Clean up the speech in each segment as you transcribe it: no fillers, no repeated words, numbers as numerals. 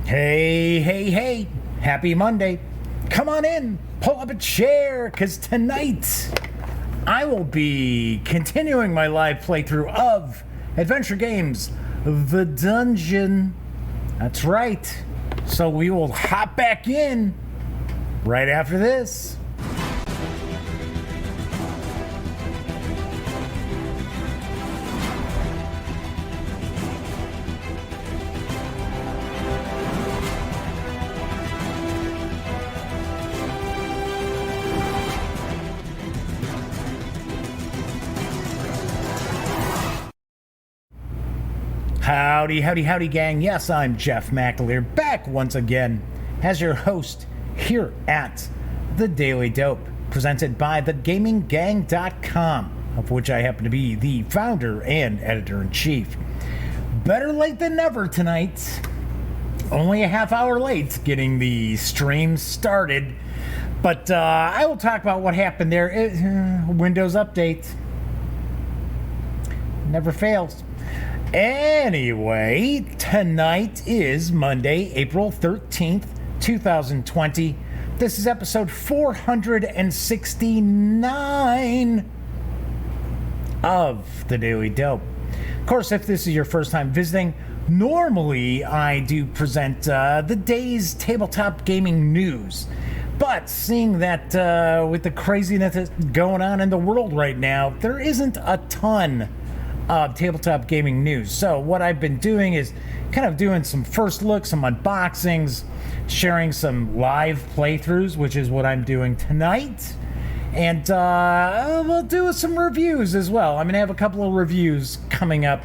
Hey, hey, hey, happy Monday. Come on in, pull up a chair, because tonight I will be continuing my live playthrough of Adventure Games, The Dungeon. That's right. So we will hop back in right after this. Howdy, howdy, howdy, gang. Yes, I'm Jeff McAleer, back once again as your host here at The Daily Dope, presented by thegaminggang.com, of which I happen to be the founder and editor-in-chief. Better late than never tonight. Only a half hour late getting the stream started, but I will talk about what happened there. Windows update. Never fails. Anyway, tonight is Monday, April 13th, 2020. This is episode 469 of The Daily Dope. Of course, if this is your first time visiting, normally I do present the day's tabletop gaming news. But seeing that with the craziness that's going on in the world right now, there isn't a ton of tabletop gaming news. So what I've been doing is kind of doing some first looks, some unboxings, sharing some live playthroughs, which is what I'm doing tonight. And we'll do some reviews as well. I'm going to have a couple of reviews coming up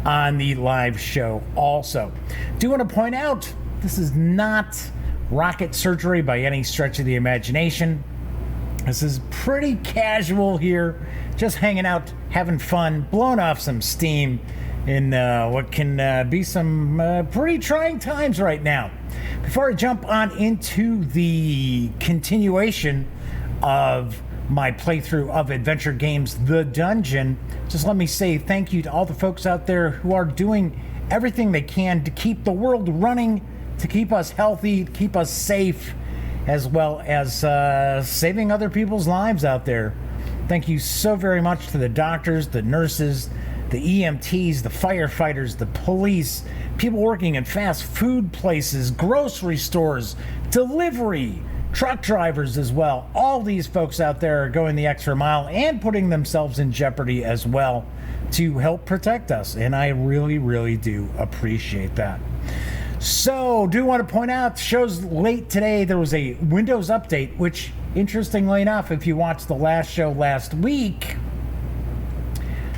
on the live show also. Do want to point out, this is not rocket surgery by any stretch of the imagination. This is pretty casual here, just hanging out, having fun, blowing off some steam in what can be some pretty trying times right now. Before I jump on into the continuation of my playthrough of Adventure Games, The Dungeon, just let me say thank you to all the folks out there who are doing everything they can to keep the world running, to keep us healthy, to keep us safe, as well as saving other people's lives out there. Thank you so very much to the doctors, the nurses, the EMTs, the firefighters, the police, people working in fast food places, grocery stores, delivery, truck drivers as well. All these folks out there are going the extra mile and putting themselves in jeopardy as well to help protect us. And I really, really do appreciate that. So, do want to point out, the show's late today. There was a Windows update, which, interestingly enough, if you watched the last show last week,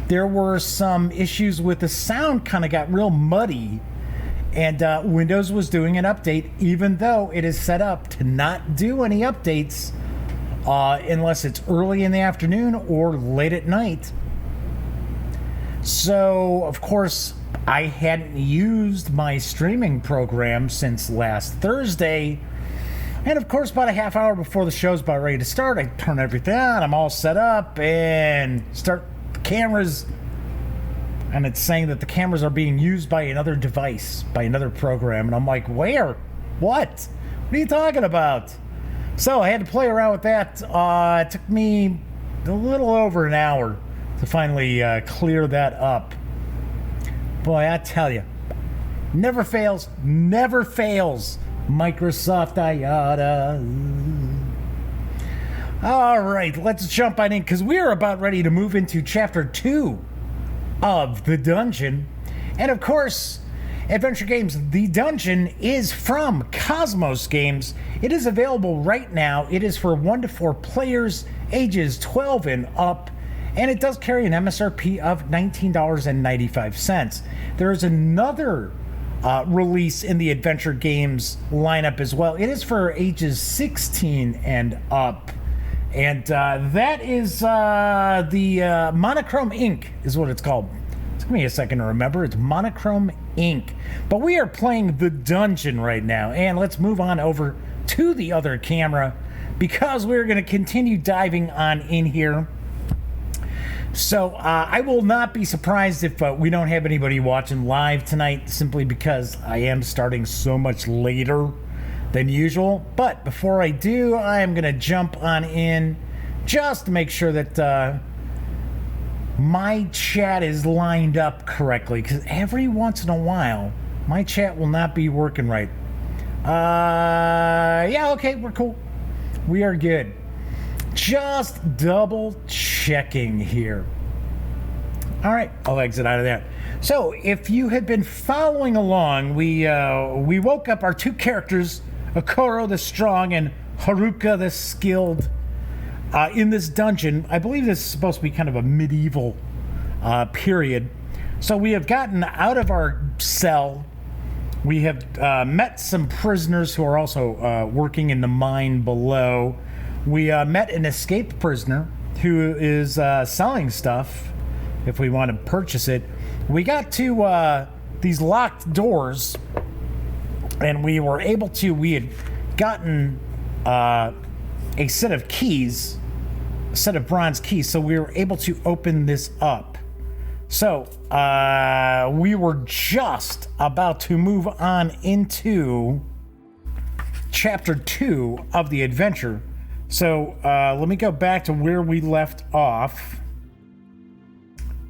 there were some issues with the sound, kind of got real muddy, and Windows was doing an update, even though it is set up to not do any updates unless it's early in the afternoon or late at night. So, of course, I hadn't used my streaming program since last Thursday. And of course, about a half hour before the show's about ready to start, I turn everything on, I'm all set up, and start the cameras. And it's saying that the cameras are being used by another device, by another program. And I'm like, where? What are you talking about? So I had to play around with that. It took me a little over an hour to finally clear that up. Boy, I tell you, never fails, never fails. Microsoft IATA. All right, let's jump on in, because we're about ready to move into Chapter 2 of The Dungeon. And of course, Adventure Games The Dungeon is from KOSMOS Games. It is available right now. It is for 1 to 4 players, ages 12 and up. And it does carry an MSRP of $19.95. There is another release in the Adventure Games lineup as well. It is for ages 16 and up. And that is the Monochrome Inc. is what it's called. It took me a second to remember. It's Monochrome Inc. But we are playing The Dungeon right now. And let's move on over to the other camera, because we're going to continue diving on in here So I will not be surprised if we don't have anybody watching live tonight, simply because I am starting so much later than usual. But before I do, I am going to jump on in just to make sure that my chat is lined up correctly, because every once in a while my chat will not be working right. Yeah, okay, we're cool. We are good. Just double checking here. All right, I'll exit out of that. So, if you had been following along, we woke up our two characters, Okoro the Strong and Haruka the Skilled, in this dungeon. I believe this is supposed to be kind of a medieval period. So we have gotten out of our cell. We have met some prisoners who are also working in the mine below. We met an escaped prisoner who is selling stuff if we want to purchase it. We got to these locked doors, and we were able to, we had gotten a set of keys, a set of bronze keys, so we were able to open this up. So we were just about to move on into chapter 2 of the adventure. So let me go back to where we left off.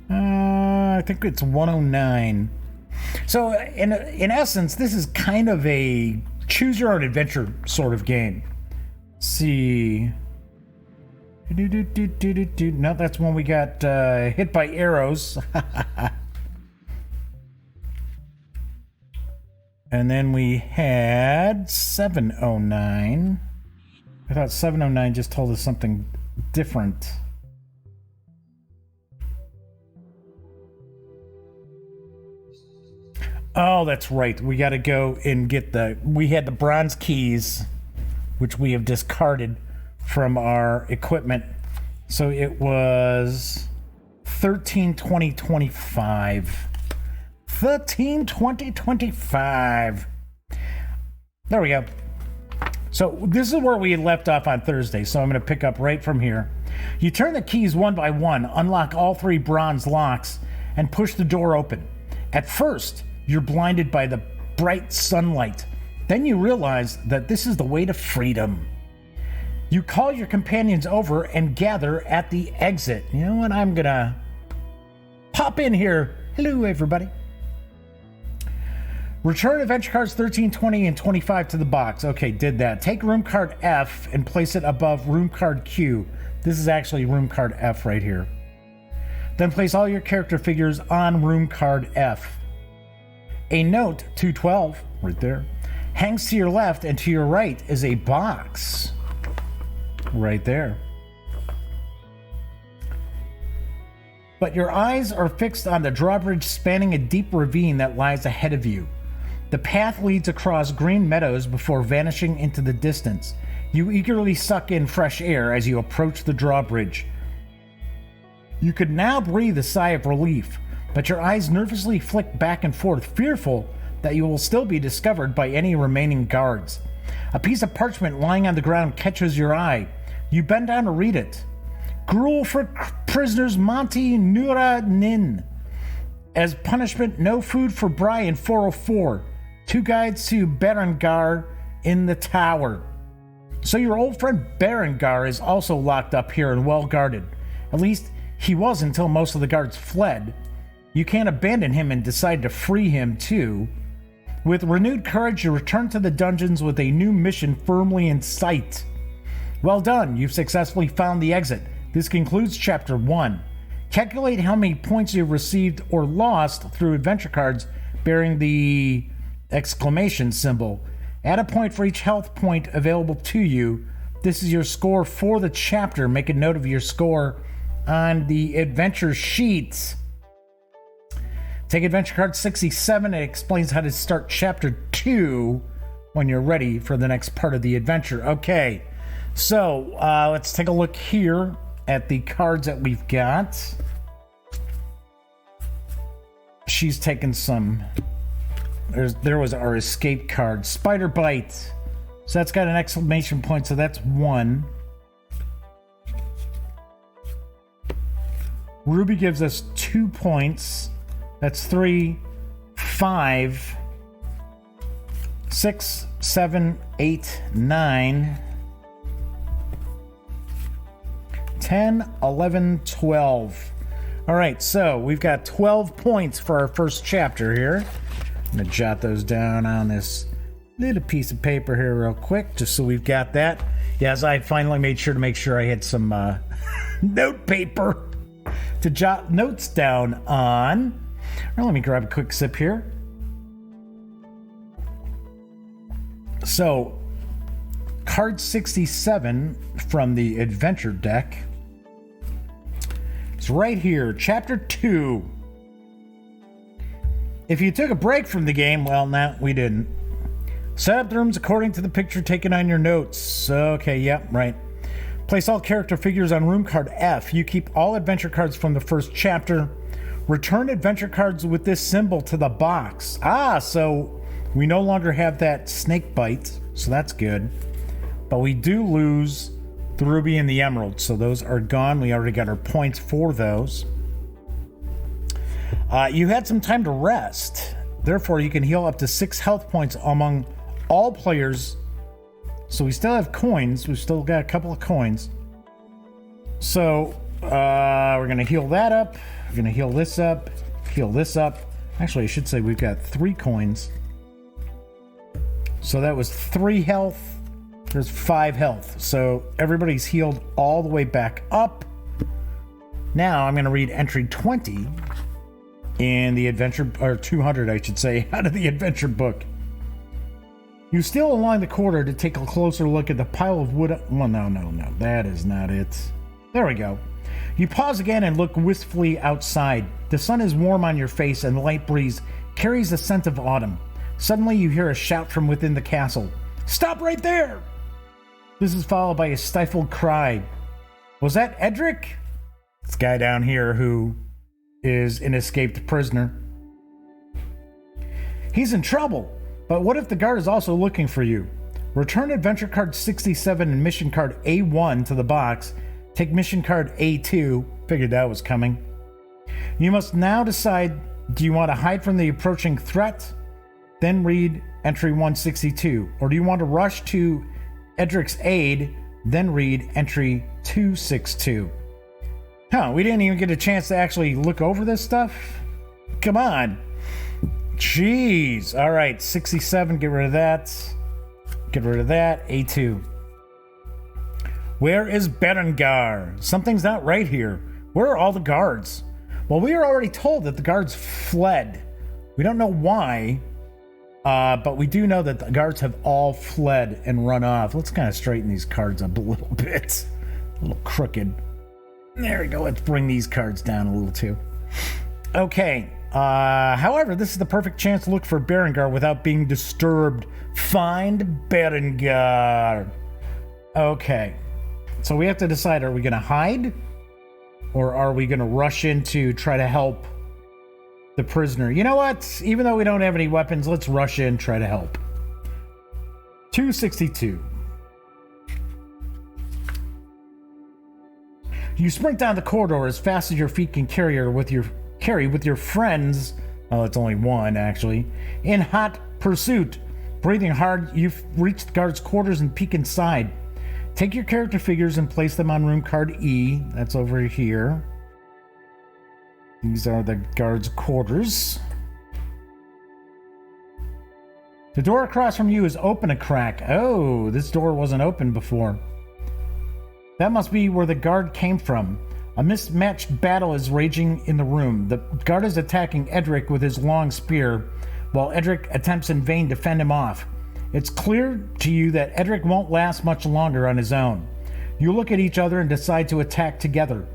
I think it's 109. So in essence, this is kind of a choose your own adventure sort of game. Let's see. No, that's when we got hit by arrows. And then we had 709. I thought 709 just told us something different. Oh, that's right. We got to go and get we had the bronze keys, which we have discarded from our equipment. So it was 13, 20, 25. 13, 20, 25. There we go. So this is where we had left off on Thursday, so I'm going to pick up right from here. You turn the keys one by one, unlock all 3 bronze locks, and push the door open. At first, you're blinded by the bright sunlight. Then you realize that this is the way to freedom. You call your companions over and gather at the exit. You know what? I'm going to pop in here. Hello, everybody. Return adventure cards 13, 20, and 25 to the box. Okay, did that. Take room card F and place it above room card Q. This is actually room card F right here. Then place all your character figures on room card F. A note, 212, right there, hangs to your left, and to your right is a box. Right there. But your eyes are fixed on the drawbridge spanning a deep ravine that lies ahead of you. The path leads across green meadows before vanishing into the distance. You eagerly suck in fresh air as you approach the drawbridge. You could now breathe a sigh of relief, but your eyes nervously flick back and forth, fearful that you will still be discovered by any remaining guards. A piece of parchment lying on the ground catches your eye. You bend down to read it. Gruel for prisoners Monty Nura Nin. As punishment, no food for Brian 404. 2 guides to Berengar in the tower. So your old friend Berengar is also locked up here and well guarded. At least he was until most of the guards fled. You can't abandon him and decide to free him too. With renewed courage, you return to the dungeons with a new mission firmly in sight. Well done, you've successfully found the exit. This concludes Chapter 1. Calculate how many points you've received or lost through adventure cards bearing the exclamation symbol. Add a point for each health point available to you. This is your score for the chapter. Make a note of your score on the adventure sheet. Take adventure card 67. It explains how to start chapter 2 when you're ready for the next part of the adventure. Okay, so let's take a look here at the cards that we've got. She's taken some. There was our escape card. Spider Bite. So that's got an exclamation point, so that's 1. Ruby gives us 2 points. That's 3, 5, 6, 7, 8, 9, 10, 11, 12. All right, so we've got 12 points for our first chapter here. I'm going to jot those down on this little piece of paper here real quick, just so we've got that. Yes, I finally made sure to make sure I had some note paper to jot notes down on. Well, let me grab a quick sip here. So, card 67 from the adventure deck. It's right here, chapter 2. If you took a break from the game, well, no, we didn't. Set up the rooms according to the picture taken on your notes. Okay, yep, right. Place all character figures on room card F. You keep all adventure cards from the first chapter. Return adventure cards with this symbol to the box. So we no longer have that snake bite, so that's good. But we do lose the ruby and the emerald, so those are gone. We already got our points for those. You had some time to rest. Therefore, you can heal up to 6 health points among all players. So we still have coins. We've still got a couple of coins. So we're going to heal that up. We're going to heal this up. Heal this up. Actually, I should say we've got 3 coins. So that was 3 health. There's 5 health. So everybody's healed all the way back up. Now I'm going to read entry 20 in the adventure, or 200 I should say, out of the adventure book. You steal along the corridor to take a closer look at the pile of wood. Well, no, that is not it. There we go. You pause again and look wistfully outside. The sun is warm on your face and the light breeze carries the scent of autumn. Suddenly you hear a shout from within the castle. Stop right there! This is followed by a stifled cry. Was that Edric? This guy down here who is an escaped prisoner. He's in trouble. But what if the guard is also looking for you? Return adventure card 67 and mission card A1 to the box. Take mission card A2. Figured that was coming. You must now decide, do you want to hide from the approaching threat? Then read entry 162. Or do you want to rush to Edric's aid? Then read entry 262. We didn't even get a chance to actually look over this stuff? Come on. Jeez. All right, 67, get rid of that. Get rid of that. A2. Where is Berengar? Something's not right here. Where are all the guards? Well, we were already told that the guards fled. We don't know why, but we do know that the guards have all fled and run off. Let's kind of straighten these cards up a little bit. A little crooked. There we go. Let's bring these cards down a little too. Okay. However, this is the perfect chance to look for Berengar without being disturbed. Find Berengar. Okay. So we have to decide, are we going to hide? Or are we going to rush in to try to help the prisoner? You know what? Even though we don't have any weapons, let's rush in, try to help. 262. You sprint down the corridor as fast as your feet can carry with your friends. Oh, it's only one, actually. In hot pursuit. Breathing hard, you've reached the guard's quarters and peek inside. Take your character figures and place them on room card E. That's over here. These are the guard's quarters. The door across from you is open a crack. Oh, this door wasn't open before. That must be where the guard came from. A mismatched battle is raging in the room. The guard is attacking Edric with his long spear, while Edric attempts in vain to fend him off. It's clear to you that Edric won't last much longer on his own. You look at each other and decide to attack together.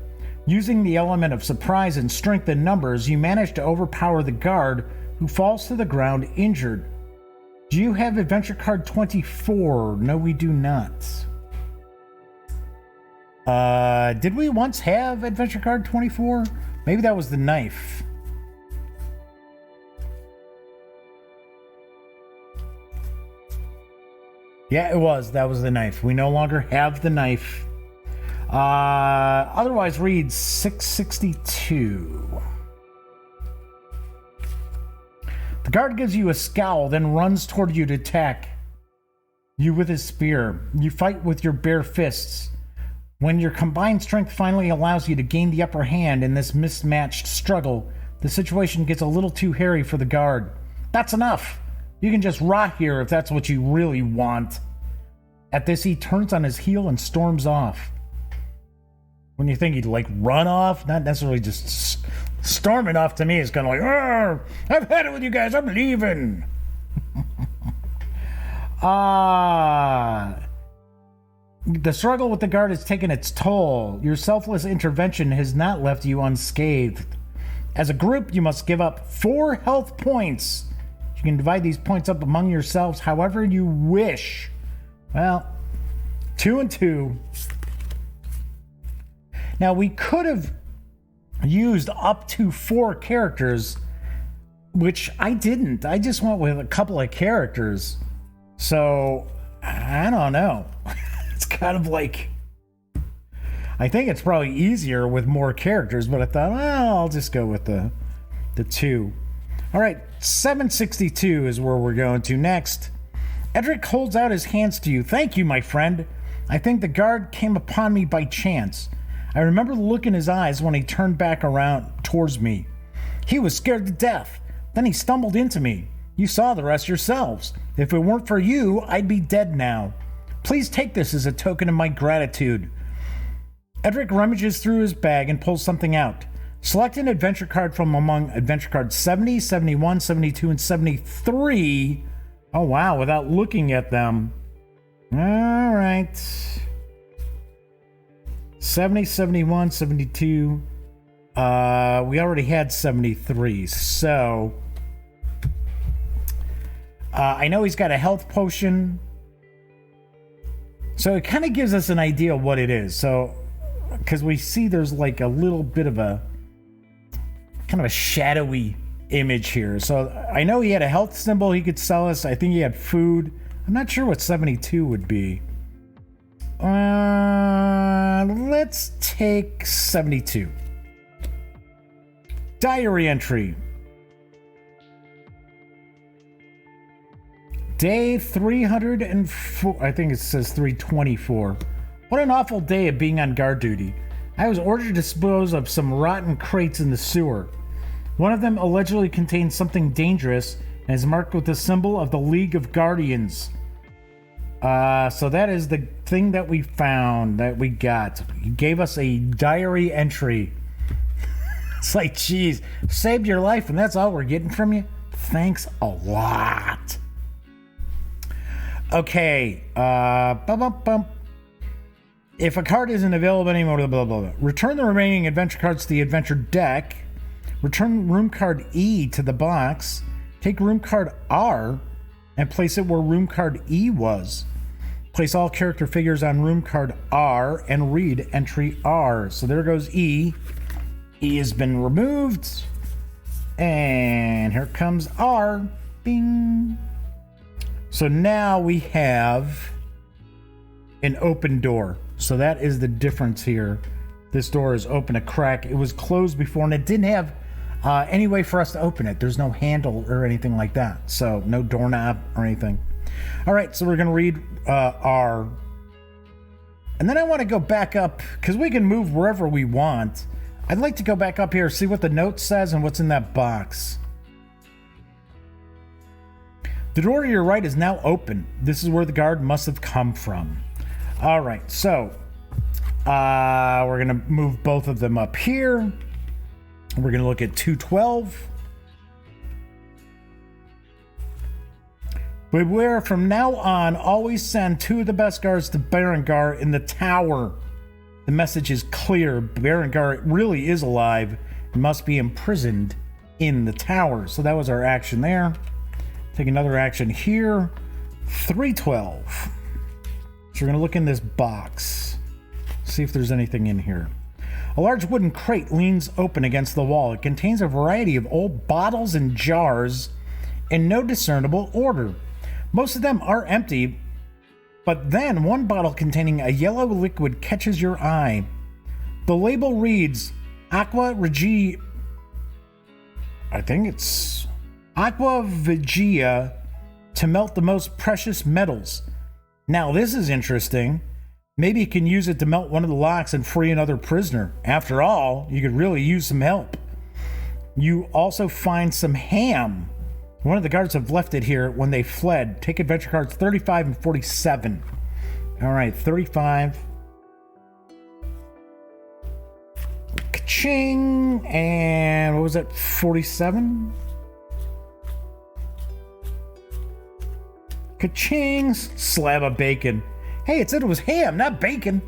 Using the element of surprise and strength in numbers, you manage to overpower the guard, who falls to the ground injured. Do you have adventure card 24? No, we do not. Did we once have adventure card 24? Maybe that was the knife. Yeah, it was. That was the knife. We no longer have the knife. Otherwise reads 662. The guard gives you a scowl, then runs toward you to attack you with his spear. You fight with your bare fists. When your combined strength finally allows you to gain the upper hand in this mismatched struggle, the situation gets a little too hairy for the guard. That's enough. You can just rot here if that's what you really want. At this, he turns on his heel and storms off. When you think he'd like run off, not necessarily just storming off, to me is kind of like, "Arr, I've had it with you guys, I'm leaving." The struggle with the guard has taken its toll. Your selfless intervention has not left you unscathed. As a group, you must give up 4 health points. You can divide these points up among yourselves however you wish. Well, 2 and 2. Now, we could have used up to 4 characters, which I didn't. I just went with a couple of characters. So, I don't know. It's kind of like, I think it's probably easier with more characters, but I thought, well, I'll just go with the 2. All right, 762 is where we're going to next. Edric holds out his hands to you. Thank you, my friend. I think the guard came upon me by chance. I remember the look in his eyes when he turned back around towards me. He was scared to death. Then he stumbled into me. You saw the rest yourselves. If it weren't for you, I'd be dead now. Please take this as a token of my gratitude. Edric rummages through his bag and pulls something out. Select an adventure card from among adventure cards 70, 71, 72, and 73. Oh, wow, without looking at them. All right. 70, 71, 72. We already had 73, so... I know he's got a health potion. So it kind of gives us an idea of what it is. So, because we see there's like a little bit of a... kind of a shadowy image here. So I know he had a health symbol he could sell us. I think he had food. I'm not sure what 72 would be. Let's take 72. Diary entry. Day 304. I think it says 324. What an awful day of being on guard duty. I was ordered to dispose of some rotten crates in the sewer. One of them allegedly contains something dangerous and is marked with the symbol of the League of Guardians. So that is the thing that we found, that we got. He gave us a diary entry. It's like, geez, saved your life and that's all we're getting from you? Thanks a lot. Okay, if a card isn't available anymore, blah, blah, blah, blah. Return the remaining adventure cards to the adventure deck. Return room card E to the box. Take room card R and place it where room card E was. Place all character figures on room card R and read entry R. So there goes E. E has been removed. And here comes R. Bing. So now we have an open door. So that is the difference here. This door is open a crack. It was closed before and it didn't have any way for us to open it. There's no handle or anything like that. So no doorknob or anything. All right, so we're going to read R. And then I want to go back up because we can move wherever we want. I'd like to go back up here, see what the note says and what's in that box. The door to your right is now open. This is where the guard must have come from. All right, so we're going to move both of them up here. We're going to look at 212. Beware, from now on, always send 2 of the best guards to Berengar in the tower. The message is clear. Berengar really is alive and must be imprisoned in the tower. So that was our action there. Take another action here. 312. So we're going to look in this box. See if there's anything in here. A large wooden crate leans open against the wall. It contains a variety of old bottles and jars in no discernible order. Most of them are empty, But then one bottle containing a yellow liquid catches your eye. The label reads Aqua Regia. I think it's Aqua Vigia to melt the most precious metals. Now this is interesting. Maybe you can use it to melt one of the locks and free another prisoner. After all, you could really use some help. You also find some ham. One of the guards have left it here when they fled. Take adventure cards 35 and 47. All right, 35. Ka-ching! And what was that, 47? Ka-ching! Slab of bacon. Hey, it said it was ham, not bacon.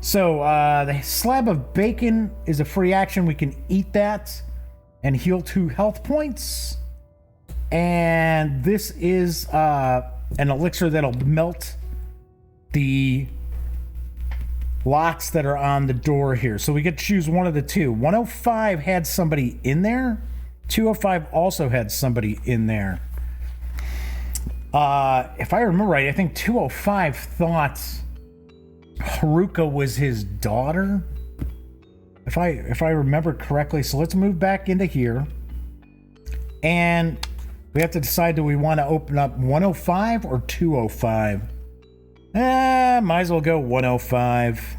So, the slab of bacon is a free action. We can eat that and heal 2 health points. And this is an elixir that'll melt the locks that are on the door here. So we get to choose one of the two. 105 had somebody in there. 205 also had somebody in there. If I remember right, I think 205 thought Haruka was his daughter. If I remember correctly. So let's move back into here. And we have to decide, do we want to open up 105 or 205? Might as well go 105.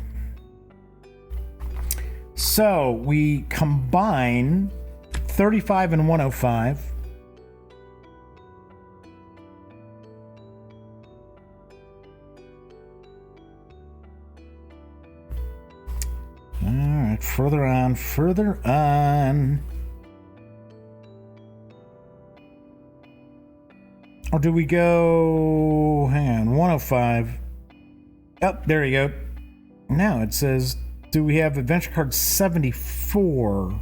So we combine 35 and 105. All right, further on. Or do we go, hang on, 105. Oh, there you go. Now it says, do we have adventure card 74?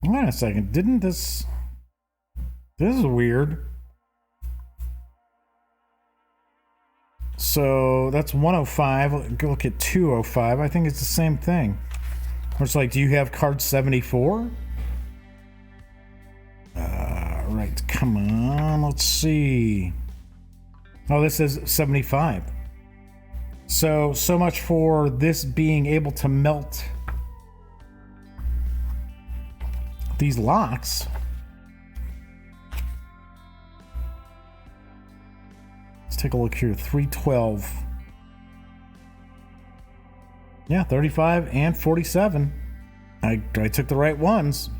Wait a second, didn't this is weird. So that's 105. Look at 205. I think it's the same thing. It's like, do you have card 74? Right, come on, let's see. Oh, this is 75. So much for this being able to melt these locks. Let's take a look here. 312. Yeah, 35 and 47. I took the right ones.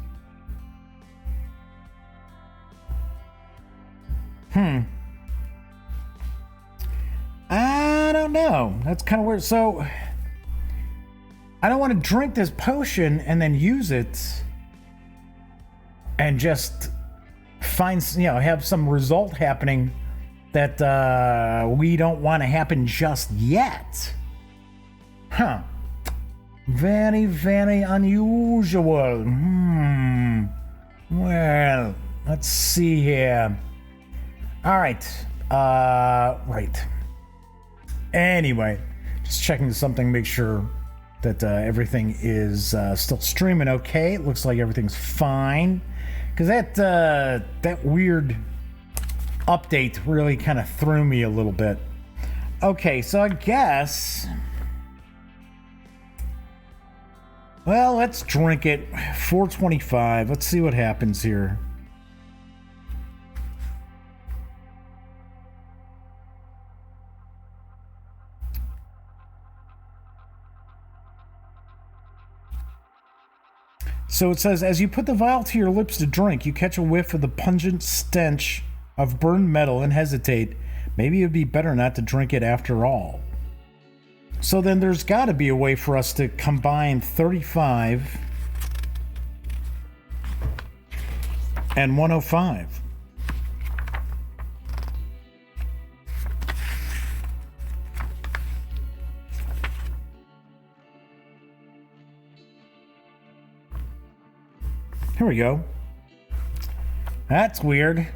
I don't know. That's kind of weird. So, I don't want to drink this potion and then use it and just find, have some result happening that we don't want to happen just yet. Huh. Very, very unusual. Well, let's see here. All right. Right. Anyway, just checking something, make sure that everything is still streaming okay. It looks like everything's fine. Because that weird update really kind of threw me a little bit. Okay, so I guess... Well, let's drink it. 425. Let's see what happens here. So it says, as you put the vial to your lips to drink, you catch a whiff of the pungent stench of burned metal and hesitate. Maybe it would be better not to drink it after all. So then there's got to be a way for us to combine 35 and 105. Here we go. That's weird.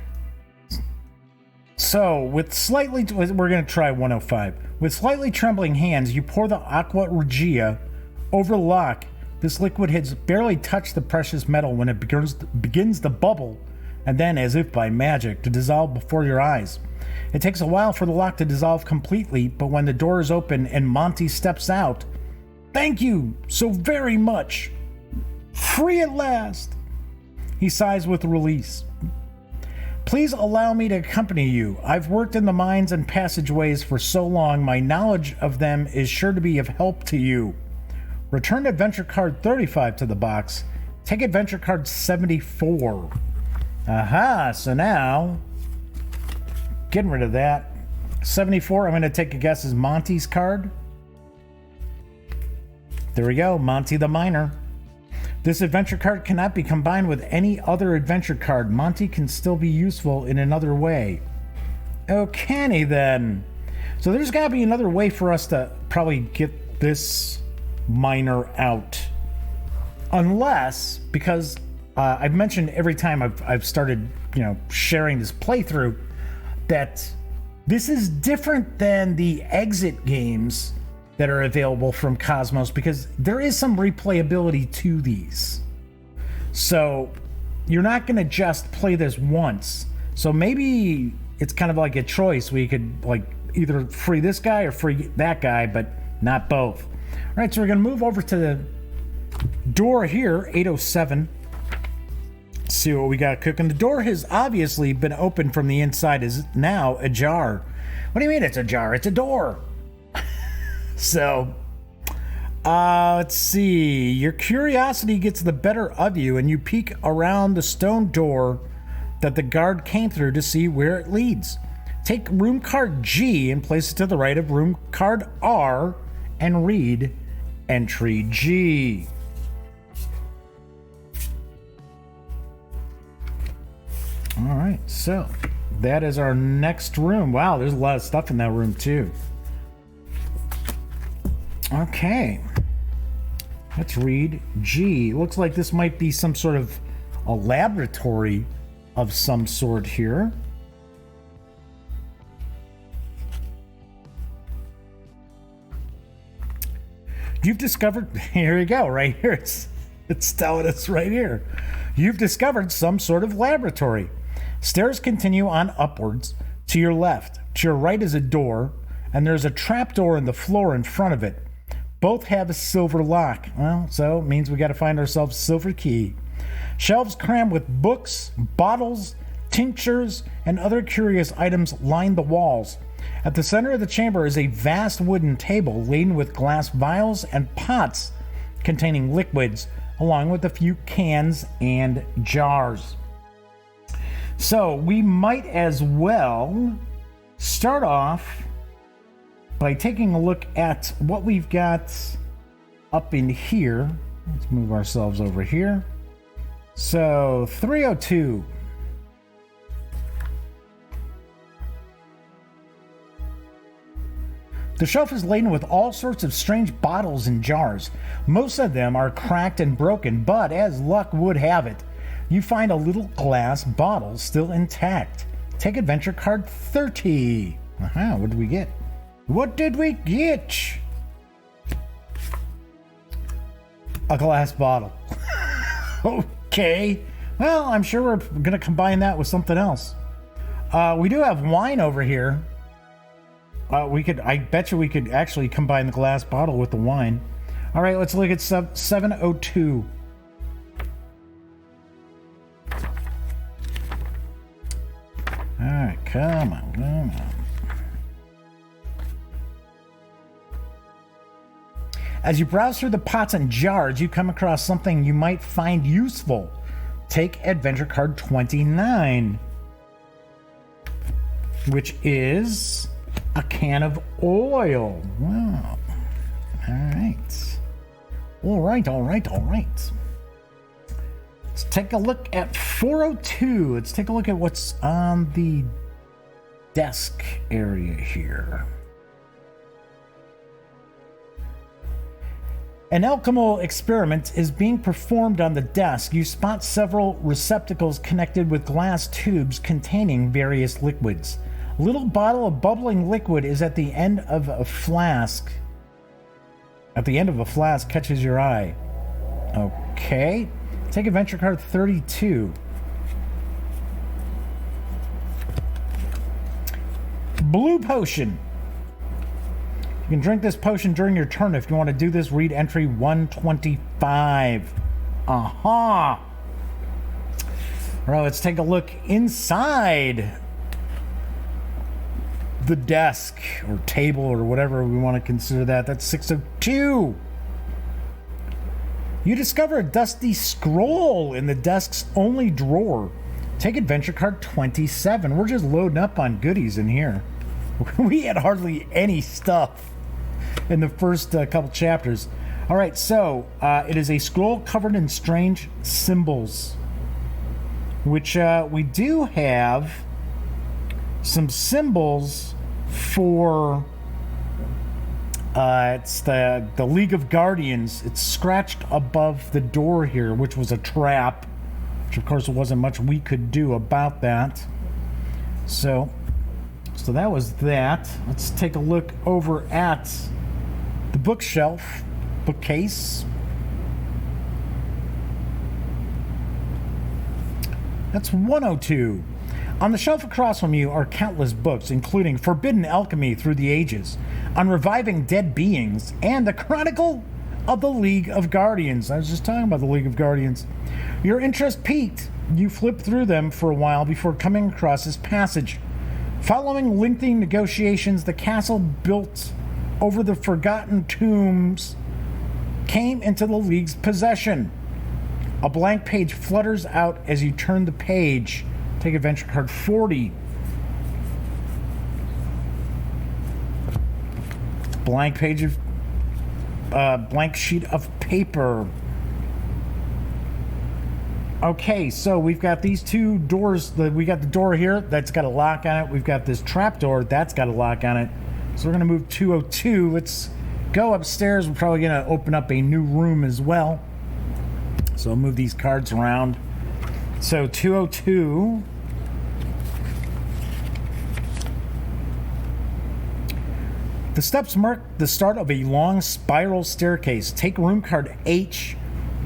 So, we're going to try 105. With slightly trembling hands, you pour the Aqua Regia over the lock, This liquid has barely touched the precious metal when it begins to bubble, and then, as if by magic, to dissolve before your eyes. It takes a while for the lock to dissolve completely, but when the door is open and Monty steps out, "Thank you so very much. Free at last." He sighs with release. "Please allow me to accompany you. I've worked in the mines and passageways for so long, my knowledge of them is sure to be of help to you. Return adventure card 35 to the box. Take adventure card 74. Aha, so now, getting rid of that. 74, I'm going to take a guess, is Monty's card. There we go, Monty the Miner. This adventure card cannot be combined with any other adventure card. Monty can still be useful in another way. Oh, can he then? So there's got to be another way for us to probably get this miner out. Unless, because I've mentioned every time I've started, sharing this playthrough, that this is different than the exit games that are available from KOSMOS, because there is some replayability to these. So you're not going to just play this once. So maybe it's kind of like a choice where you could either free this guy or free that guy, but not both. All right, so we're going to move over to the door here, 807. See what we got cooking. The door has obviously been opened from the inside, is now ajar. What do you mean it's ajar? It's a door. So, let's see. Your curiosity gets the better of you, and you peek around the stone door that the guard came through to see where it leads. Take room card G and place it to the right of room card R and read entry G. All right, so that is our next room. Wow, there's a lot of stuff in that room too. Okay, let's read G. Looks like this might be some sort of a laboratory of some sort here. You've discovered, here you go, right here. It's telling us right here. You've discovered some sort of laboratory. Stairs continue on upwards to your left. To your right is a door, and there's a trapdoor in the floor in front of it. Both have a silver lock. Well, so it means we got to find ourselves a silver key. Shelves crammed with books, bottles, tinctures, and other curious items line the walls. At the center of the chamber is a vast wooden table laden with glass vials and pots containing liquids, along with a few cans and jars. So we might as well start off by taking a look at what we've got up in here. Let's move ourselves over here. So 302. The shelf is laden with all sorts of strange bottles and jars. Most of them are cracked and broken, but as luck would have it, you find a little glass bottle still intact. Take adventure card 30. Aha, what did we get? What did we get? A glass bottle. Okay. Well, I'm sure we're going to combine that with something else. We do have wine over here. I bet you we could actually combine the glass bottle with the wine. All right, let's look at 702. All right, come on. As you browse through the pots and jars, you come across something you might find useful. Take adventure card 29, which is a can of oil. Wow. All right. Let's take a look at 402. Let's take a look at what's on the desk area here. An alchemical experiment is being performed on the desk. You spot several receptacles connected with glass tubes containing various liquids. A little bottle of bubbling liquid is at the end of a flask. Catches your eye. Okay. Take adventure card 32. Blue potion. You can drink this potion during your turn. If you want to do this, read entry 125. Aha. All right, let's take a look inside the desk or table or whatever we want to consider that. That's 602. You discover a dusty scroll in the desk's only drawer. Take adventure card 27. We're just loading up on goodies in here. We had hardly any stuff in the first couple chapters. All right, so it is a scroll covered in strange symbols, which we do have some symbols for. It's the League of Guardians. It's scratched above the door here, which was a trap, which of course wasn't much we could do about that. So that was that. Let's take a look over at the bookcase. That's 102. On the shelf across from you are countless books, including Forbidden Alchemy Through the Ages, on reviving dead beings, and the Chronicle of the League of Guardians. I was just talking about the League of Guardians. Your interest piqued. You flip through them for a while before coming across this passage. Following lengthy negotiations, the castle built over the forgotten tombs came into the League's possession. A blank page flutters out as you turn the page. Take adventure card 40. Blank page of blank sheet of paper. Okay, so we've got these two doors. We got the door here that's got a lock on it. We've got this trap door that's got a lock on it. So we're gonna move 202. Let's go upstairs. We're probably gonna open up a new room as well. So I'll move these cards around. So 202. The steps mark the start of a long spiral staircase. Take room card H,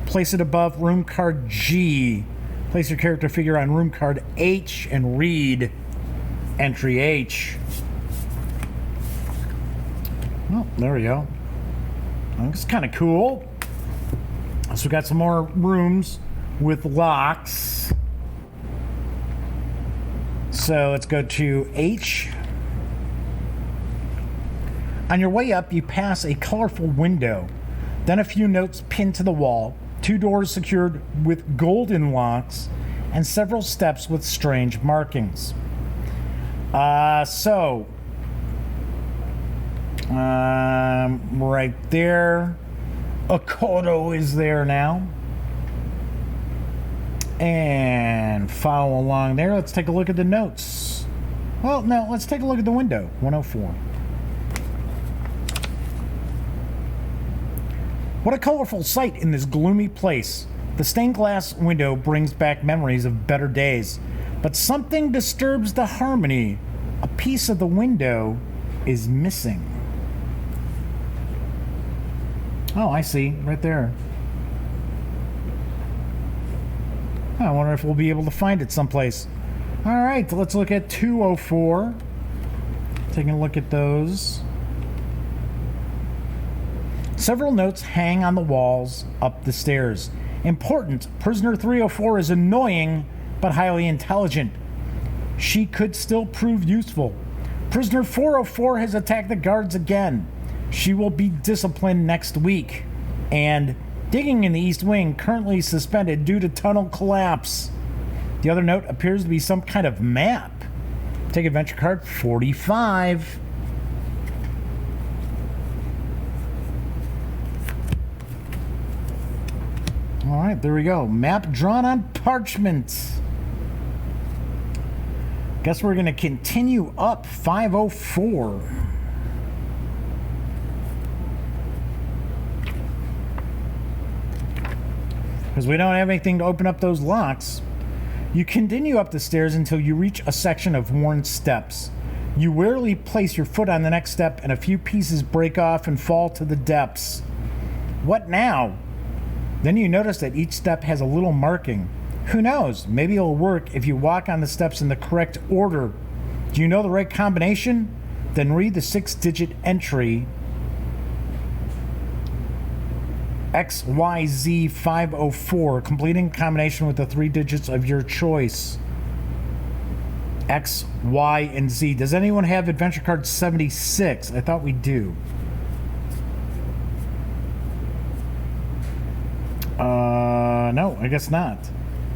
place it above room card G. Place your character figure on room card H and read entry H. Well, there we go. It's kind of cool. So we got some more rooms with locks. So let's go to H. On your way up, you pass a colorful window, then a few notes pinned to the wall, two doors secured with golden locks, and several steps with strange markings. Right there. Akoto is there now. And follow along there. Let's take a look at the notes. Well, no, let's take a look at the window. 104. What a colorful sight in this gloomy place. The stained glass window brings back memories of better days, but something disturbs the harmony. A piece of the window is missing. Oh, I see. Right there. I wonder if we'll be able to find it someplace. All right, let's look at 204. Taking a look at those. Several notes hang on the walls up the stairs. Important, prisoner 304 is annoying but highly intelligent. She could still prove useful. Prisoner 404 has attacked the guards again. She will be disciplined next week. And digging in the East Wing currently suspended due to tunnel collapse. The other note appears to be some kind of map. Take adventure card 45. All right, there we go. Map drawn on parchment. Guess we're going to continue up 504. Because we don't have anything to open up those locks. You continue up the stairs until you reach a section of worn steps. You warily place your foot on the next step, and a few pieces break off and fall to the depths. What now? Then you notice that each step has a little marking. Who knows? Maybe it'll work if you walk on the steps in the correct order. Do you know the right combination? Then read the 6-digit entry XYZ504, completing combination with the 3 digits of your choice. X, Y, and Z. Does anyone have adventure card 76? I thought we do. No, I guess not.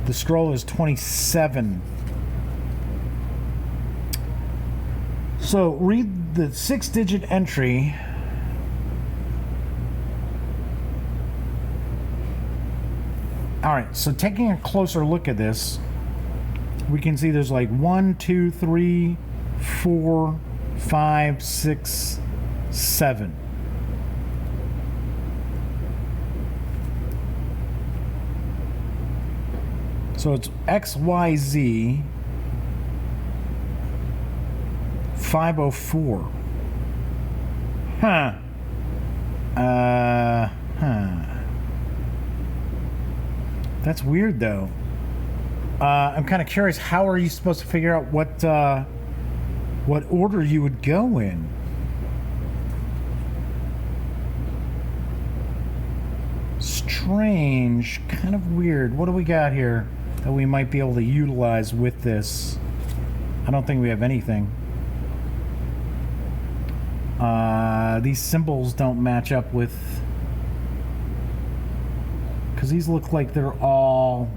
The scroll is 27. So read the 6-digit entry. All right, so taking a closer look at this, we can see there's like 1, 2, 3, 4, 5, 6, 7. So it's XYZ 504. Huh. That's weird, though. I'm kind of curious. How are you supposed to figure out what order you would go in? Strange. Kind of weird. What do we got here that we might be able to utilize with this? I don't think we have anything. These symbols don't match up with... because these look like they're all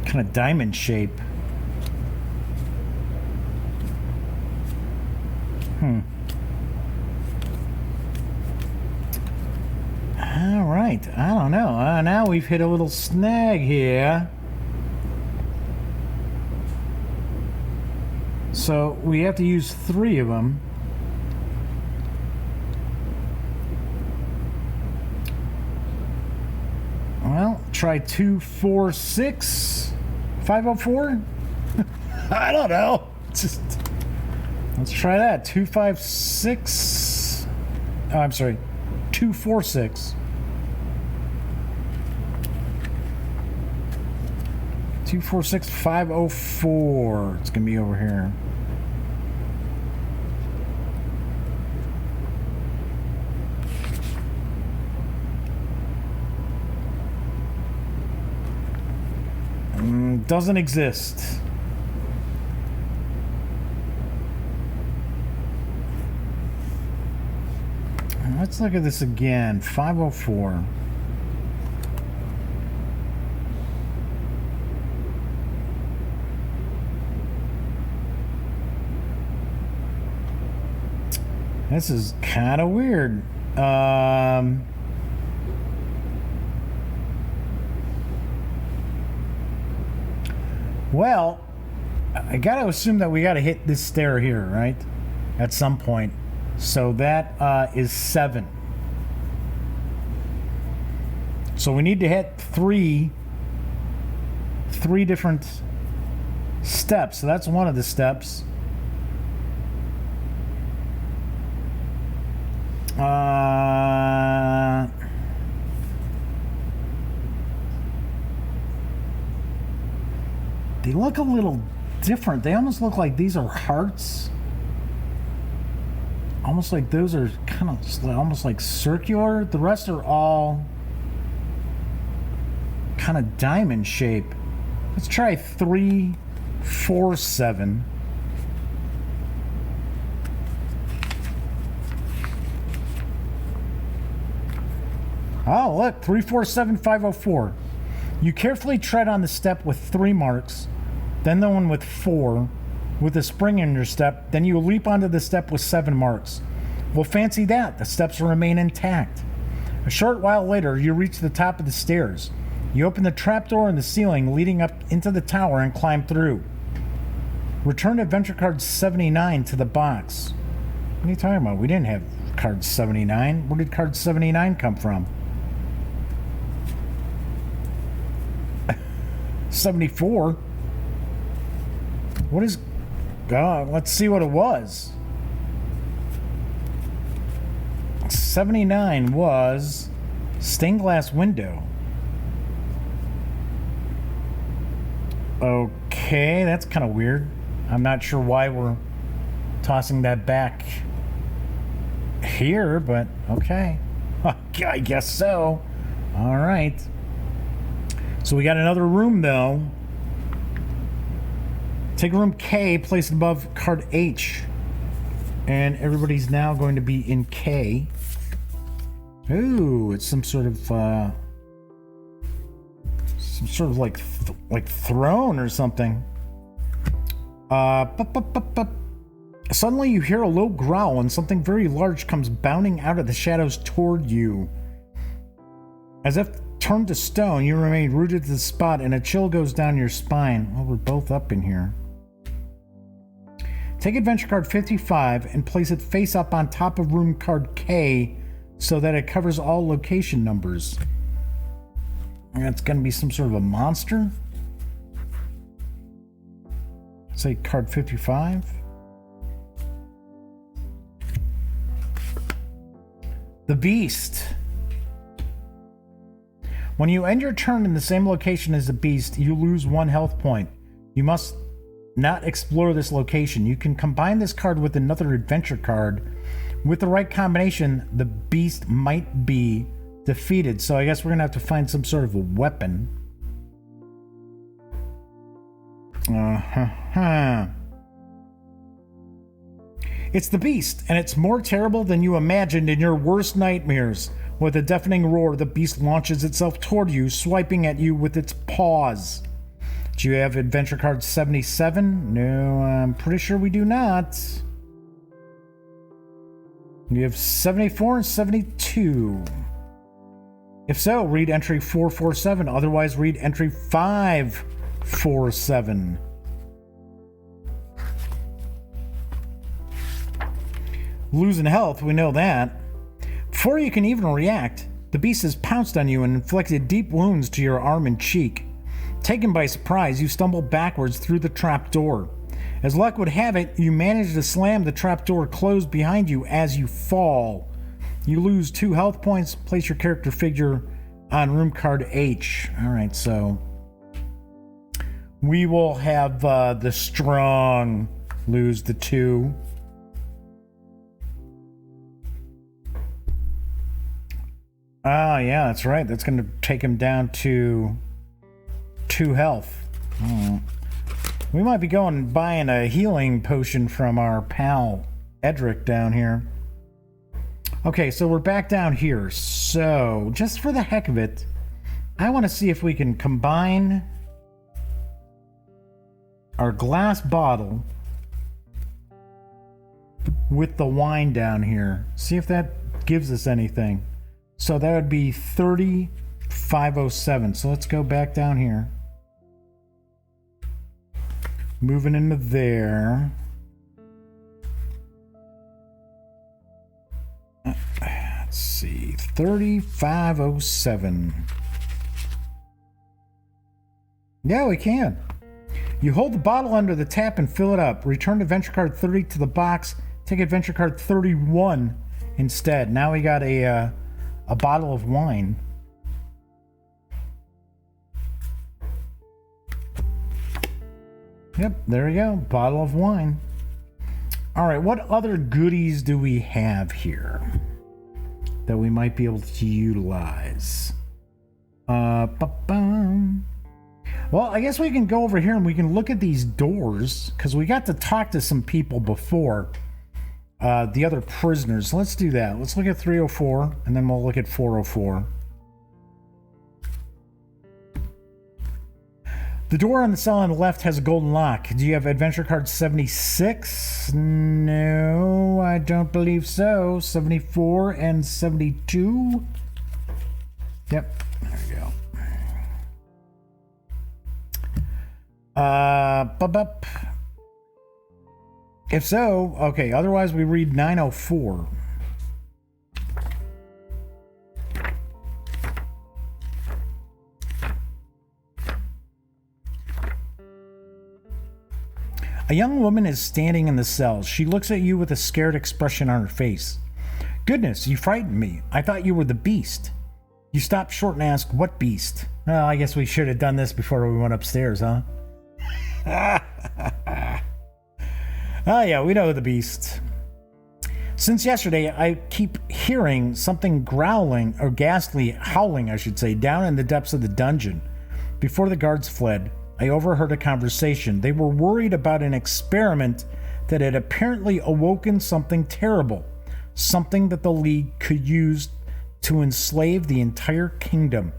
kind of diamond shape. All right, I don't know. Now we've hit a little snag here. So we have to use 3 of them. Well, try 2, 4, 6, 504. I don't know. Just let's try that. 2, 5, 6. Oh, I'm sorry. 2, 4, 6. 2, 4, 6, 504. It's gonna be over here. Doesn't exist. Let's look at this again. 504. This is kind of weird. Well, I gotta assume that we gotta hit this stair here, right? At some point. So that is 7. So we need to hit three different steps. So that's one of the steps. They look a little different. They almost look like these are hearts. Almost like those are kind of almost like circular. The rest are all kind of diamond shape. Let's try 3, 4, 7. Oh, look, 3, 4, 7, 504. You carefully tread on the step with 3 marks, then the one with 4, with a spring in your step, then you leap onto the step with 7 marks. Well, fancy that. The steps remain intact. A short while later, you reach the top of the stairs. You open the trapdoor in the ceiling leading up into the tower and climb through. Return adventure card 79 to the box. What are you talking about? We didn't have card 79. Where did card 79 come from? 74. What is... let's see what it was. 79 was Stained glass window. Okay, that's kind of weird. I'm not sure why we're tossing that back here, but okay. I guess so. All right. So we got another room, though. Take room K, place it above card H. And everybody's now going to be in K. Ooh, it's some sort of like throne or something. Suddenly you hear a low growl and something very large comes bounding out of the shadows toward you. As if turned to stone, you remain rooted to the spot and a chill goes down your spine. Well, we're both up in here. Take adventure card 55 and place it face up on top of room card K so that it covers all location numbers. That's going to be some sort of a monster. Say card 55. The Beast. When you end your turn in the same location as the Beast, you lose 1 health point. You must not explore this location. You can combine this card with another adventure card. With the right combination, the Beast might be defeated. So I guess we're going to have to find some sort of a weapon. It's the Beast, and it's more terrible than you imagined in your worst nightmares. With a deafening roar, the Beast launches itself toward you, swiping at you with its paws. Do you have adventure card 77? No, I'm pretty sure we do not. You have 74 and 72. If so, read entry 447. Otherwise, read entry 547. Losing health, we know that. Before you can even react, the Beast has pounced on you and inflicted deep wounds to your arm and cheek. Taken by surprise, you stumble backwards through the trapdoor. As luck would have it, you manage to slam the trapdoor closed behind you as you fall. You lose 2 health points. Place your character figure on room card H. Alright, so we will have the strong lose the 2. Ah, yeah, that's right. That's going to take him down to 2 health. We might be going and buying a healing potion from our pal Edric down here. Okay, so we're back down here. So, just for the heck of it, I want to see if we can combine our glass bottle with the wine down here. See if that gives us anything. So that would be 3507. So let's go back down here. Moving into there. Let's see. 3507. Yeah, we can. You hold the bottle under the tap and fill it up. Return adventure card 30 to the box. Take adventure card 31 instead. Now we got a bottle of wine. Yep, there we go. Bottle of wine. All right, what other goodies do we have here that we might be able to utilize? Well, I guess we can go over here and we can look at these doors because we got to talk to some people before. The other prisoners. Let's do that. Let's look at 304 and then we'll look at 404. The door on the cell on the left has a golden lock. Do you have adventure card 76? No, I don't believe so. 74 and 72. Yep, there we go. If so, okay, otherwise we read 904. A young woman is standing in the cell. She looks at you with a scared expression on her face. Goodness, you frightened me. I thought you were the Beast. You stop short and ask, what beast? Well, I guess we should have done this before we went upstairs, huh? Oh, yeah, we know the beast. Since yesterday, I keep hearing something growling, or ghastly howling, I should say, down in the depths of the dungeon. Before the guards fled, I overheard a conversation. They were worried about an experiment that had apparently awoken something terrible, something that the League could use to enslave the entire kingdom.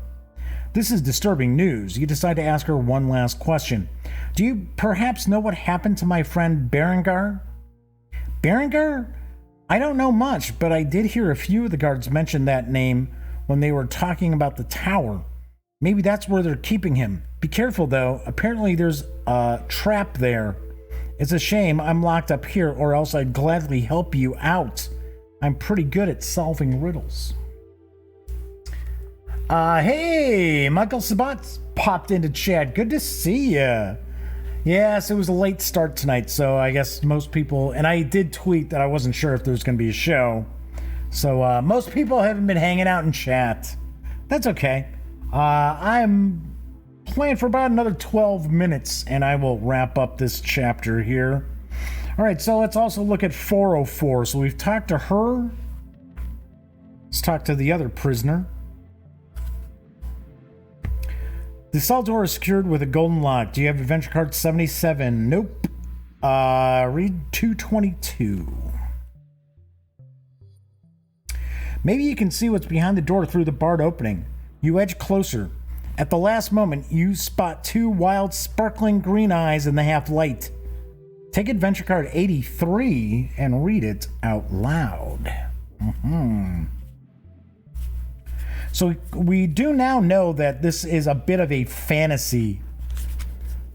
This is disturbing news. You decide to ask her one last question. Do you perhaps know what happened to my friend Berengar? Berengar? I don't know much, but I did hear a few of the guards mention that name when they were talking about the tower. Maybe that's where they're keeping him. Be careful, though. Apparently there's a trap there. It's a shame I'm locked up here, or else I'd gladly help you out. I'm pretty good at solving riddles. Hey, Michael Sabat popped into chat. Good to see ya. Yes, it was a late start tonight, so I guess most people... And I did tweet that I wasn't sure if there was going to be a show. So most people haven't been hanging out in chat. That's okay. I'm playing for about another 12 minutes, and I will wrap up this chapter here. All right, so let's also look at 404. So we've talked to her. Let's talk to the other prisoner. The cell door is secured with a golden lock. Do you have adventure card 77? Nope. Read 222. Maybe you can see what's behind the door through the barred opening. You edge closer. At the last moment, you spot two wild, sparkling green eyes in the half light. Take adventure card 83 and read it out loud. So we do now know that this is a bit of a fantasy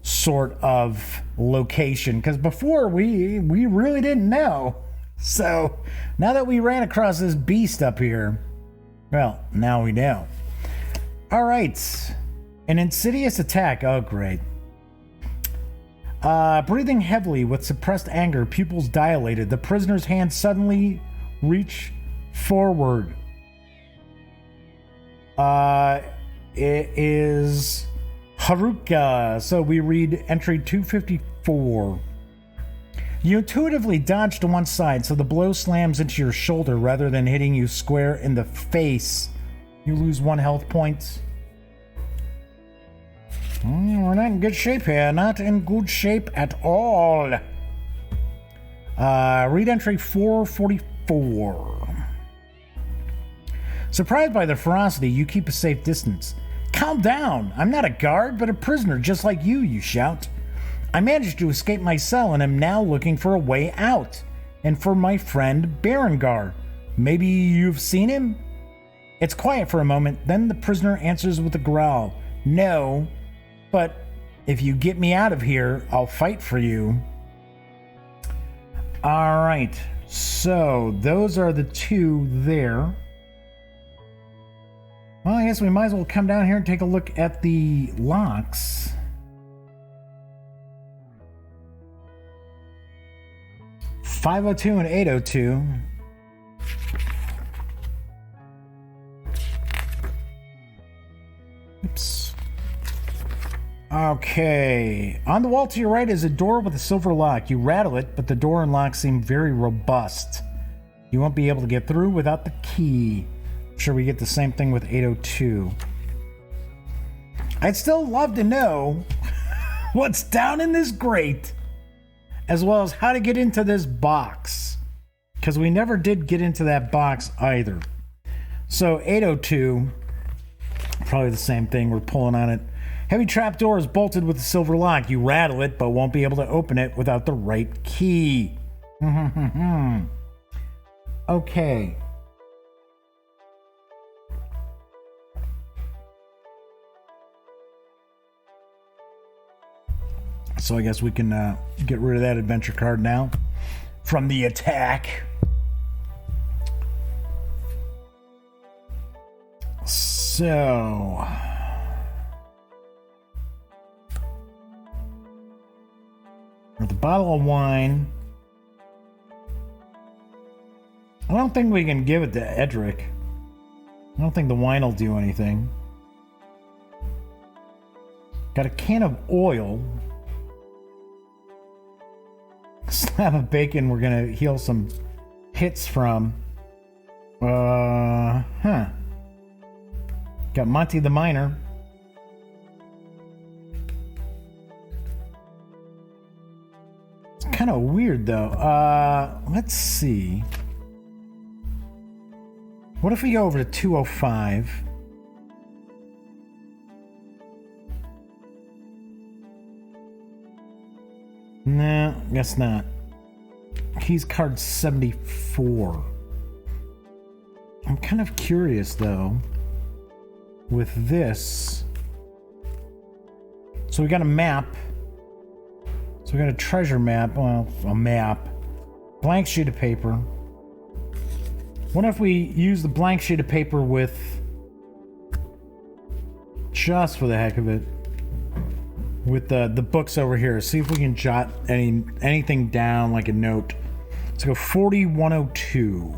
sort of location, because before we really didn't know. So now that we ran across this beast up here, well, now we know. All right, an insidious attack. Oh, great. Breathing heavily with suppressed anger, pupils dilated, the prisoner's hand suddenly reached forward. It is Haruka. So we read entry 254. You intuitively dodge to one side, so the blow slams into your shoulder rather than hitting you square in the face. You lose 1 health point. We're not in good shape here. Not in good shape at all. Read entry 444. Surprised by the ferocity, you keep a safe distance. Calm down. I'm not a guard, but a prisoner just like you shout. I managed to escape my cell and am now looking for a way out. And for my friend Berengar. Maybe you've seen him? It's quiet for a moment, then the prisoner answers with a growl. No, but if you get me out of here, I'll fight for you. Alright, so those are the two there. Well, I guess we might as well come down here and take a look at the locks. .502 and 802. Oops. Okay. On the wall to your right is a door with a silver lock. You rattle it, but the door and lock seem very robust. You won't be able to get through without the key. I'm sure we get the same thing with 802. I'd still love to know what's down in this grate, as well as how to get into this box, because we never did get into that box either. So 802, probably the same thing. We're pulling on it. Heavy trapdoor is bolted with a silver lock. You rattle it, but won't be able to open it without the right key. Okay. So I guess we can get rid of that adventure card now from the attack. So with a bottle of wine, I don't think we can give it to Edric. I don't think the wine will do anything. Got a can of oil. Slab of bacon we're gonna heal some hits from. Got Monty the Miner. It's kind of weird though. Let's see. What if we go over to 205? No, guess not. Keys card 74. I'm kind of curious though with this. So we got a map. So we got a treasure map. Well, a map. Blank sheet of paper. What if we use the blank sheet of paper with, just for the heck of it, with the books over here? See if we can jot anything down like a note. Let's go 4102.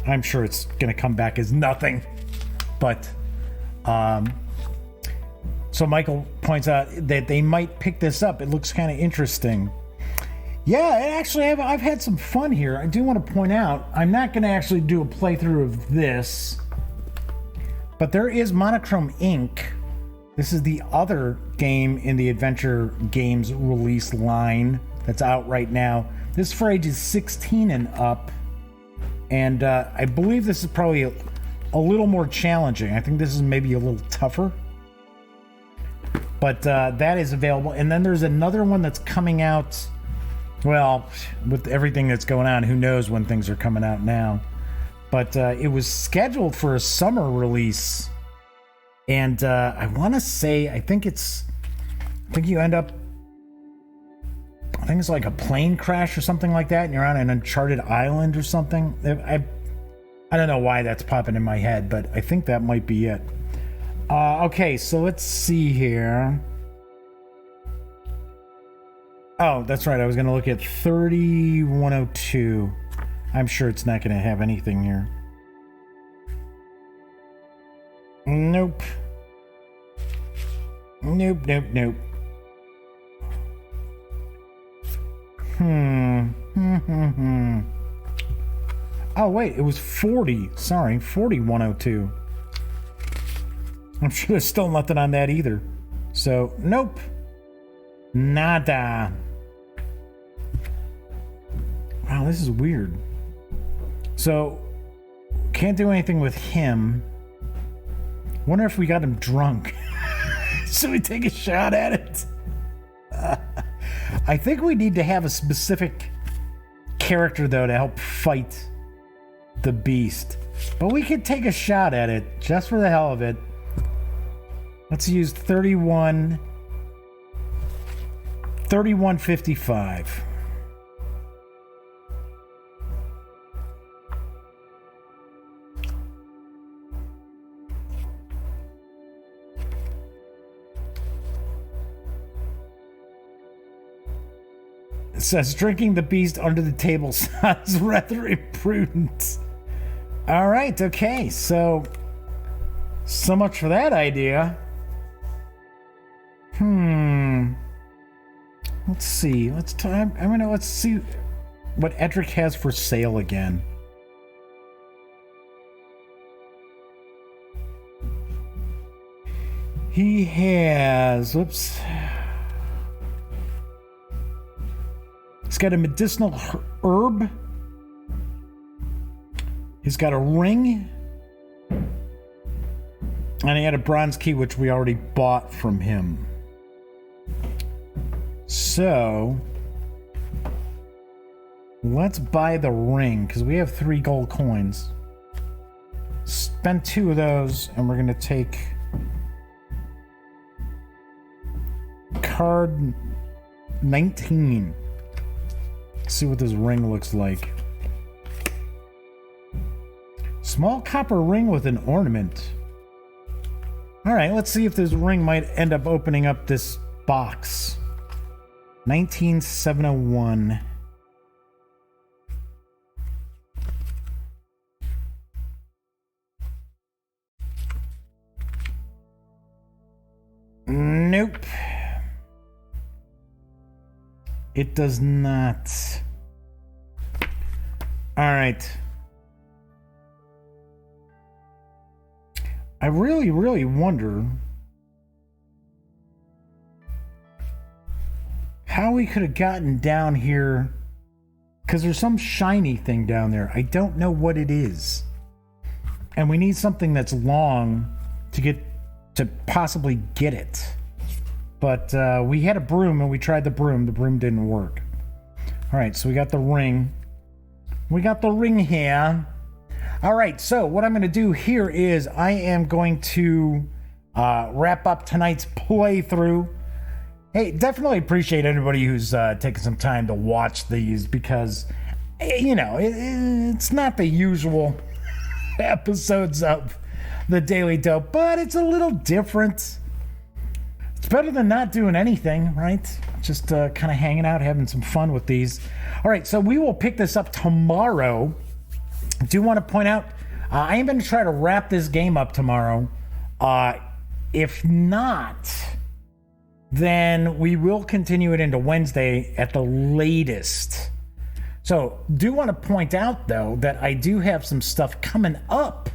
I'm sure it's gonna come back as nothing, but so Michael points out that they might pick this up. It looks kind of interesting. Yeah, actually, I've had some fun here. I do want to point out, I'm not going to actually do a playthrough of this, but there is Monochrome Inc. This is the other game in the Adventure Games release line that's out right now. This is for ages 16 and up, and I believe this is probably a little more challenging. I think this is maybe a little tougher, but that is available. And then there's another one that's coming out. Well, with everything that's going on, who knows when things are coming out now. But it was scheduled for a summer release. And I want to say, I think you end up, I think it's like a plane crash or something like that, and you're on an uncharted island or something. I don't know why that's popping in my head, but I think that might be it. Okay, so let's see here. Oh, that's right. I was going to look at 3102. I'm sure it's not going to have anything here. Nope. Nope, nope, nope. Oh, wait. It was 40. Sorry, 4102. I'm sure there's still nothing on that either. So, nope. Nada. Wow, this is weird. So, can't do anything with him. Wonder if we got him drunk. Should we take a shot at it? I think we need to have a specific character, though, to help fight the beast. But we could take a shot at it, just for the hell of it. Let's use 3155. It says drinking the beast under the table sounds rather imprudent. All right, okay, so much for that idea. Let's see. Let's see what Edric has for sale again. He has, whoops. He's got a medicinal herb. He's got a ring. And he had a bronze key, which we already bought from him. So, let's buy the ring, because we have 3 gold coins. Spend 2 of those, and we're going to take card 19. See what this ring looks like. Small copper ring with an ornament. Alright, let's see if this ring might end up opening up this box. 19701. It does not. All right. I really, really wonder how we could have gotten down here, because there's some shiny thing down there. I don't know what it is. And we need something that's long to possibly get it. But we had a broom and we tried the broom. The broom didn't work. All right, so we got the ring. We got the ring here. All right, so what I'm going to do here is I am going to wrap up tonight's playthrough. Hey, definitely appreciate anybody who's taking some time to watch these, because, you know, it's not the usual episodes of the Daily Dope, but it's a little different. It's better than not doing anything, right? Just kind of hanging out, having some fun with these. All right, so we will pick this up tomorrow. I do want to point out, I am going to try to wrap this game up tomorrow. If not, then we will continue it into Wednesday at the latest. So, do want to point out, though, that I do have some stuff coming up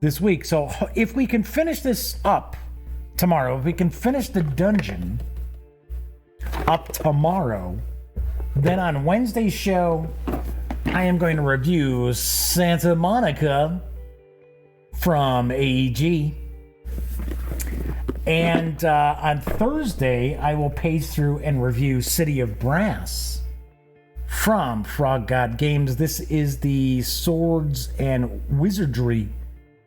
this week. So, if we can finish this up tomorrow, if we can finish the dungeon up tomorrow, then on Wednesday's show, I am going to review Santa Monica from AEG. And on Thursday, I will page through and review City of Brass from Frog God Games. This is the Swords and Wizardry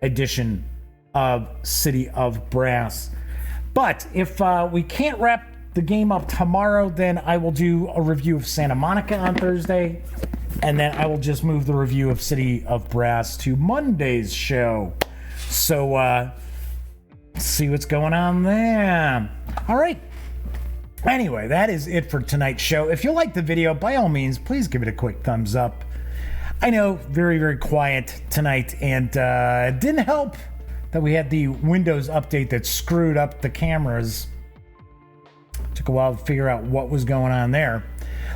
edition of City of Brass. But if we can't wrap the game up tomorrow, then I will do a review of Santa Monica on Thursday. And then I will just move the review of City of Brass to Monday's show. So, see what's going on there. All right. Anyway, that is it for tonight's show. If you liked the video, by all means, please give it a quick thumbs up. I know, very, very quiet tonight, and it didn't help that we had the Windows update that screwed up the cameras. Took a while to figure out what was going on there.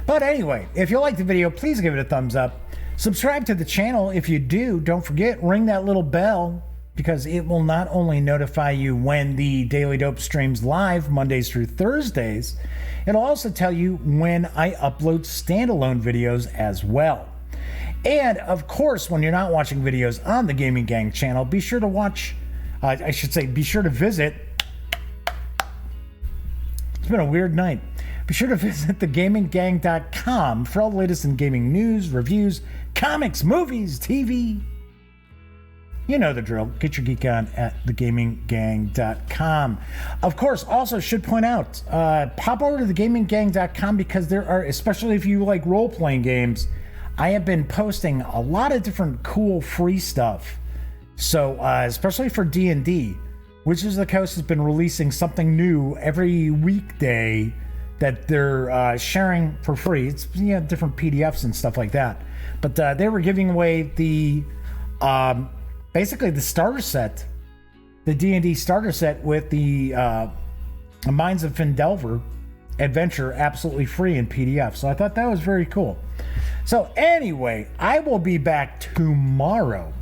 But anyway, if you like the video, please give it a thumbs up. Subscribe to the channel if you do. Don't forget, ring that little bell, because it will not only notify you when the Daily Dope streams live Mondays through Thursdays, it'll also tell you when I upload standalone videos as well. And of course, when you're not watching videos on the Gaming Gang channel, be sure to watch, be sure to visit. It's been a weird night. Be sure to visit thegaminggang.com for all the latest in gaming news, reviews, comics, movies, TV. You know the drill. Get your geek on at thegaminggang.com. Of course, also should point out, pop over to thegaminggang.com, because there are, especially if you like role-playing games, I have been posting a lot of different cool free stuff. So, especially for D&D, Wizards of the Coast has been releasing something new every weekday that they're sharing for free. It's different PDFs and stuff like that. But they were giving away the basically the starter set, the D&D starter set with the Minds of Findelver adventure absolutely free in PDF. So I thought that was very cool. So anyway, I will be back tomorrow.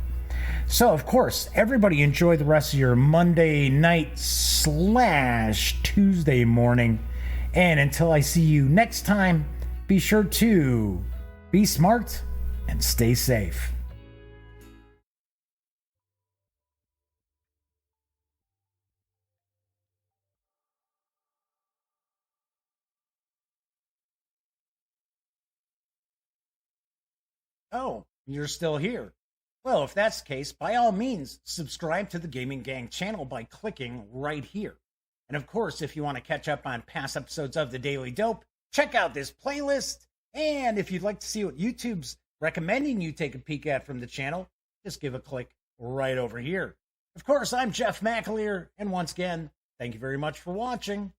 So of course, everybody enjoy the rest of your Monday night / Tuesday morning. And until I see you next time, be sure to be smart and stay safe. Oh, you're still here. Well, if that's the case, by all means, subscribe to the Gaming Gang channel by clicking right here. And of course, if you want to catch up on past episodes of The Daily Dope, check out this playlist. And if you'd like to see what YouTube's recommending you take a peek at from the channel, just give a click right over here. Of course, I'm Jeff McAleer, and once again, thank you very much for watching.